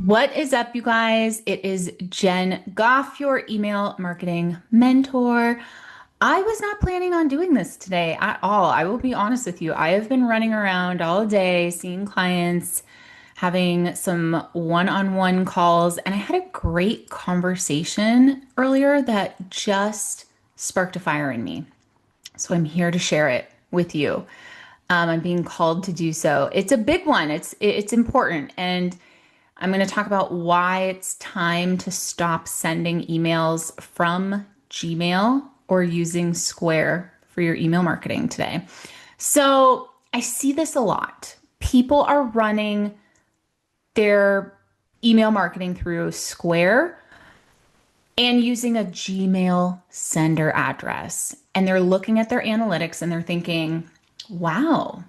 What is up, you guys? It is Jen Goff, your email marketing mentor. I was not planning on doing this today at all. I will be honest with you. I have been running around all day, seeing clients, having some one-on-one calls, and I had a great conversation earlier that just sparked a fire in me. So I'm here to share it with you. I'm being called to do so. It's a big one. It's important, and I'm going to talk about why it's time to stop sending emails from Gmail or using Square for your email marketing today. So I see this a lot. People are running their email marketing through Square and using a Gmail sender address. And they're looking at their analytics and they're thinking, wow,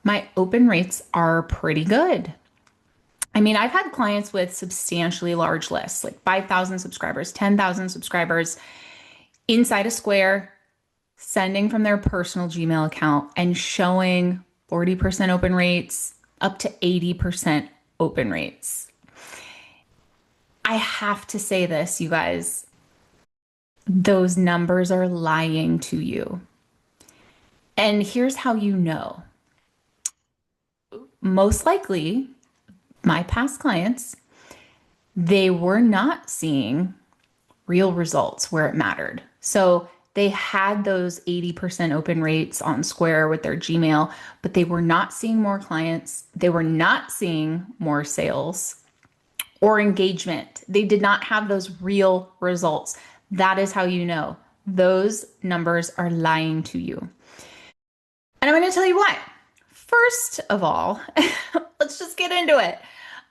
my open rates are pretty good. I mean, I've had clients with substantially large lists, like 5,000 subscribers, 10,000 subscribers inside a Square, sending from their personal Gmail account and showing 40% open rates up to 80% open rates. I have to say this, you guys, those numbers are lying to you. And here's how you know. Most likely, my past clients, they were not seeing real results where it mattered. So they had those 80% open rates on Square with their Gmail, but they were not seeing more clients. They were not seeing more sales or engagement. They did not have those real results. That is how you know those numbers are lying to you. And I'm going to tell you why. First of all, let's just get into it.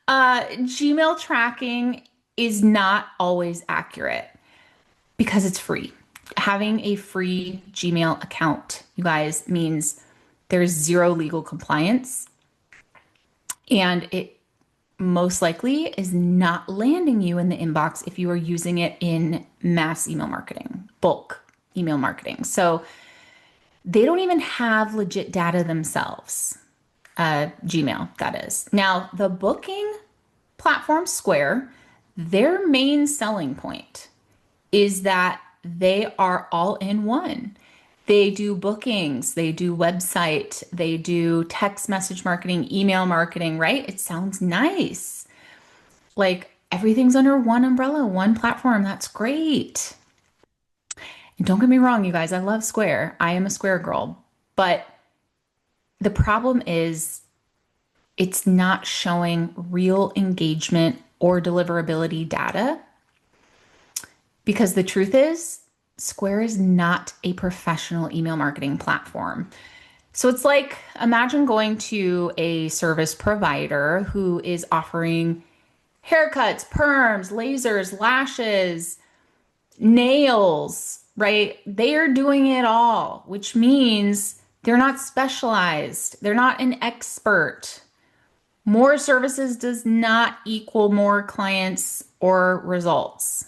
Gmail tracking is not always accurate because it's free. Having a free Gmail account, you guys, means there's zero legal compliance, and it most likely is not landing you in the inbox if you are using it in mass email marketing, bulk email marketing. So they don't even have legit data themselves. Gmail, that is. Now, the booking platform Square, their main selling point is that they are all in one. They do bookings, they do website, they do text message marketing, email marketing, right? It sounds nice. Like everything's under one umbrella, one platform. That's great. And don't get me wrong, you guys, I love Square. I am a Square girl. But the problem is it's not showing real engagement or deliverability data. Because the truth is, Square is not a professional email marketing platform. So it's like, imagine going to a service provider who is offering haircuts, perms, lasers, lashes, nails, right? They are doing it all, which means they're not specialized. They're not an expert. More services does not equal more clients or results.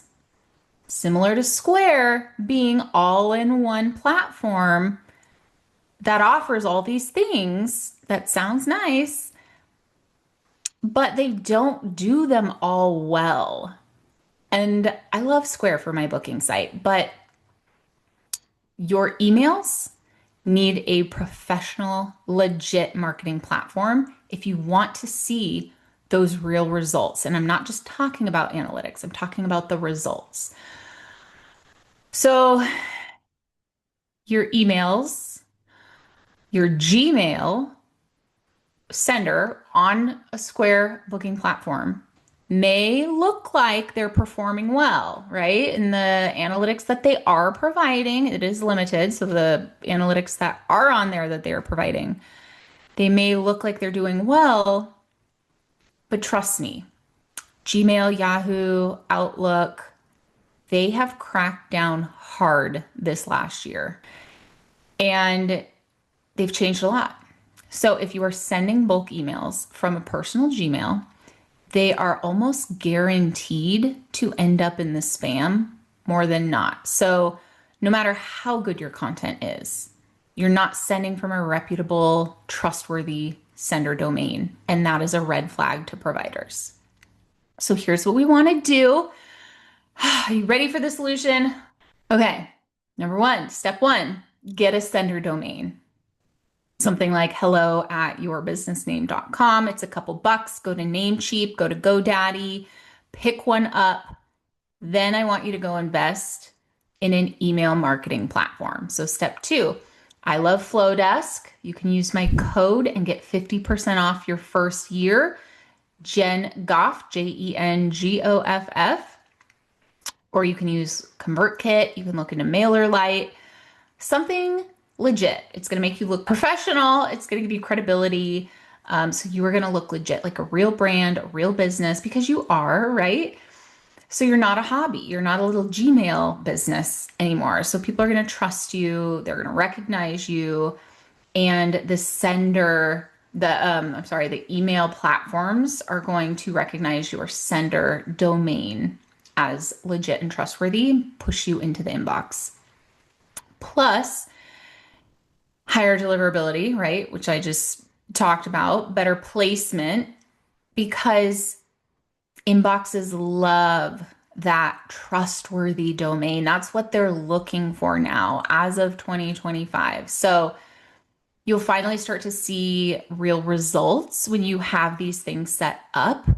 Similar to Square being all in one platform that offers all these things that sounds nice, but they don't do them all well. And I love Square for my booking site, but your emails need a professional, legit marketing platform if you want to see those real results. And I'm not just talking about analytics, I'm talking about the results. So your emails, your Gmail sender on a Square booking platform may look like they're performing well, right? And the analytics that they are providing, it is limited. So the analytics that are on there that they are providing, they may look like they're doing well, but trust me, Gmail, Yahoo, Outlook, they have cracked down hard this last year and they've changed a lot. So if you are sending bulk emails from a personal Gmail, they are almost guaranteed to end up in the spam more than not. So no matter how good your content is, you're not sending from a reputable, trustworthy sender domain. And that is a red flag to providers. So here's what we want to do. Are you ready for the solution? Okay. Number one, step one, get a sender domain. Something like hello@yourbusinessname.com. It's a couple bucks. Go to Namecheap, go to GoDaddy, pick one up. Then I want you to go invest in an email marketing platform. So step two, I love Flowdesk. You can use my code and get 50% off your first year. Jen Goff, Jengoff. Or you can use ConvertKit. You can look into MailerLite, something legit. It's going to make you look professional. It's going to give you credibility. So you are going to look legit, like a real brand, a real business, because you are, right? So you're not a hobby. You're not a little Gmail business anymore. So people are going to trust you. They're going to recognize you. And the email platforms are going to recognize your sender domain as legit and trustworthy, push you into the inbox. Plus, higher deliverability, right? Which I just talked about, better placement, because inboxes love that trustworthy domain. That's what they're looking for now as of 2025. So you'll finally start to see real results when you have these things set up.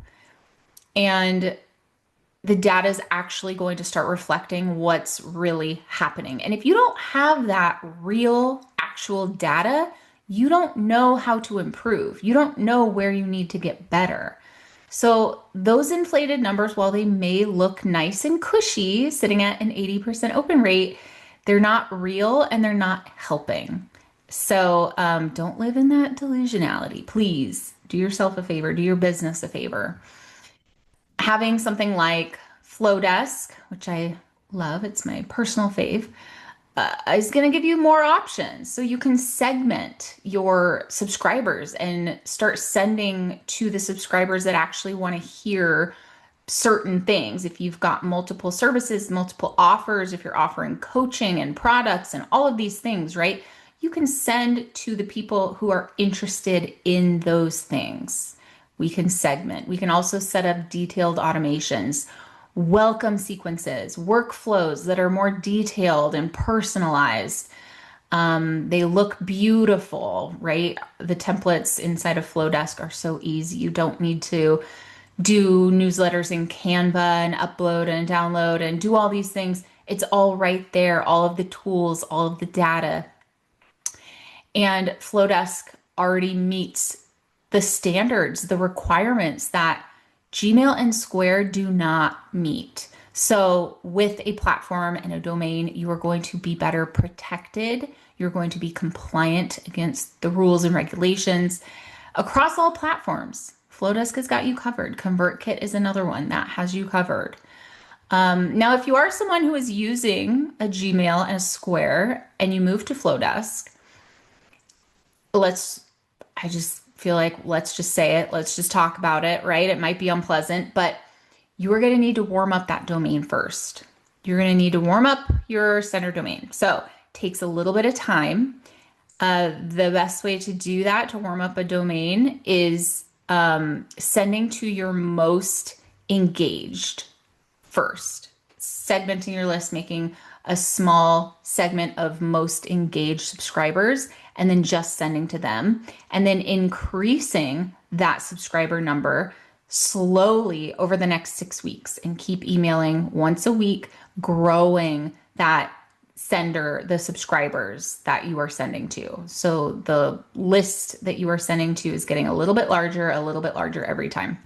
And the data is actually going to start reflecting what's really happening. And if you don't have that real, actual data, you don't know how to improve. You don't know where you need to get better. So those inflated numbers, while they may look nice and cushy, sitting at an 80% open rate, they're not real and they're not helping. So don't live in that delusionality. Please do yourself a favor, do your business a favor. Having something like Flowdesk, which I love, it's my personal fave, is going to give you more options. So you can segment your subscribers and start sending to the subscribers that actually want to hear certain things. If you've got multiple services, multiple offers, if you're offering coaching and products and all of these things, right? You can send to the people who are interested in those things. We can segment. We can also set up detailed automations, welcome sequences, workflows that are more detailed and personalized. They look beautiful, right? The templates inside of Flowdesk are so easy. You don't need to do newsletters in Canva and upload and download and do all these things. It's all right there, all of the tools, all of the data. And Flowdesk already meets the standards, the requirements that Gmail and Square do not meet. So with a platform and a domain, you are going to be better protected. You're going to be compliant against the rules and regulations across all platforms. Flowdesk has got you covered. ConvertKit is another one that has you covered. Now, if you are someone who is using a Gmail and a Square and you move to Flowdesk, I just feel like let's just say it. Let's just talk about it, right? It might be unpleasant, but you are going to need to warm up that domain first. You're going to need to warm up your sender domain. So it takes a little bit of time. The best way to do that, to warm up a domain, is sending to your most engaged first. Segmenting your list, making a small segment of most engaged subscribers, and then just sending to them, and then increasing that subscriber number slowly over the next 6 weeks, and keep emailing once a week, growing that sender, the subscribers that you are sending to. So the list that you are sending to is getting a little bit larger every time.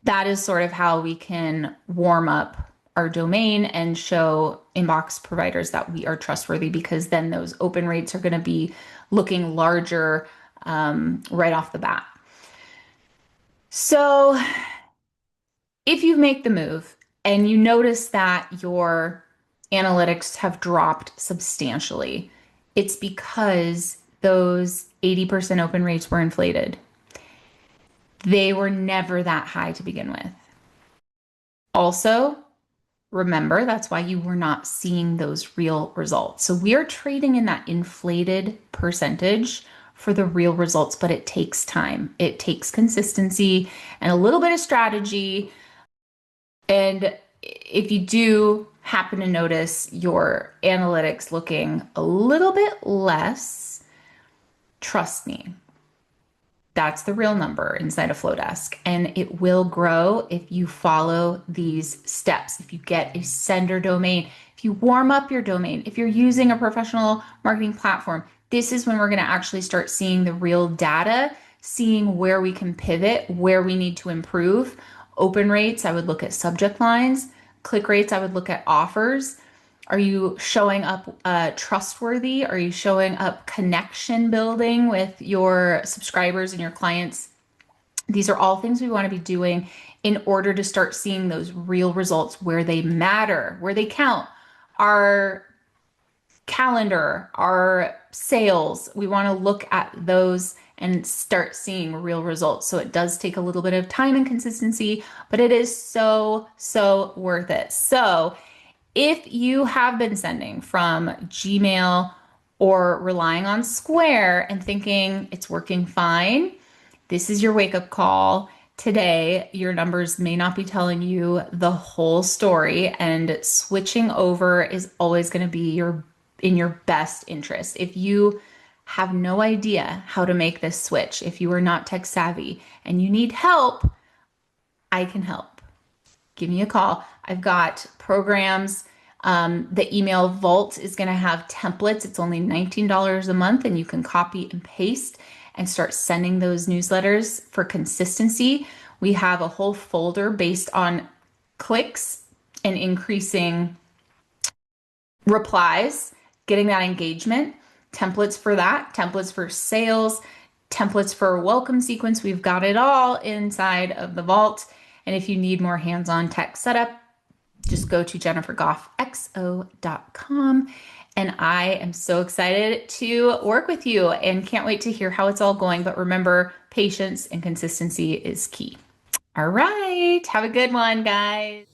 That is sort of how we can warm up our domain and show inbox providers that we are trustworthy, because then those open rates are going to be looking larger right off the bat. So if you make the move and you notice that your analytics have dropped substantially, it's because those 80% open rates were inflated. They were never that high to begin with. Also, remember, that's why you were not seeing those real results. So we are trading in that inflated percentage for the real results, but it takes time. It takes consistency and a little bit of strategy. And if you do happen to notice your analytics looking a little bit less, trust me, that's the real number inside of Flowdesk. And it will grow if you follow these steps. If you get a sender domain, if you warm up your domain, if you're using a professional marketing platform, this is when we're going to actually start seeing the real data, seeing where we can pivot, where we need to improve. Open rates, I would look at subject lines. Click rates, I would look at offers. Are you showing up trustworthy? Are you showing up connection building with your subscribers and your clients? These are all things we want to be doing in order to start seeing those real results where they matter, where they count. Our calendar, our sales, we want to look at those and start seeing real results. So it does take a little bit of time and consistency, but it is so, so worth it. So if you have been sending from Gmail or relying on Square and thinking it's working fine, this is your wake-up call. Today, your numbers may not be telling you the whole story, and switching over is always going to be in your best interest. If you have no idea how to make this switch, if you are not tech savvy and you need help, I can help. Give me a call. I've got programs. The email vault is going to have templates. It's only $19 a month, and you can copy and paste and start sending those newsletters for consistency. We have a whole folder based on clicks and increasing replies, getting that engagement, templates for that, templates for sales, templates for welcome sequence. We've got it all inside of the vault. And if you need more hands-on tech setup, just go to jennifergoffxo.com. And I am so excited to work with you and can't wait to hear how it's all going. But remember, patience and consistency is key. All right. Have a good one, guys.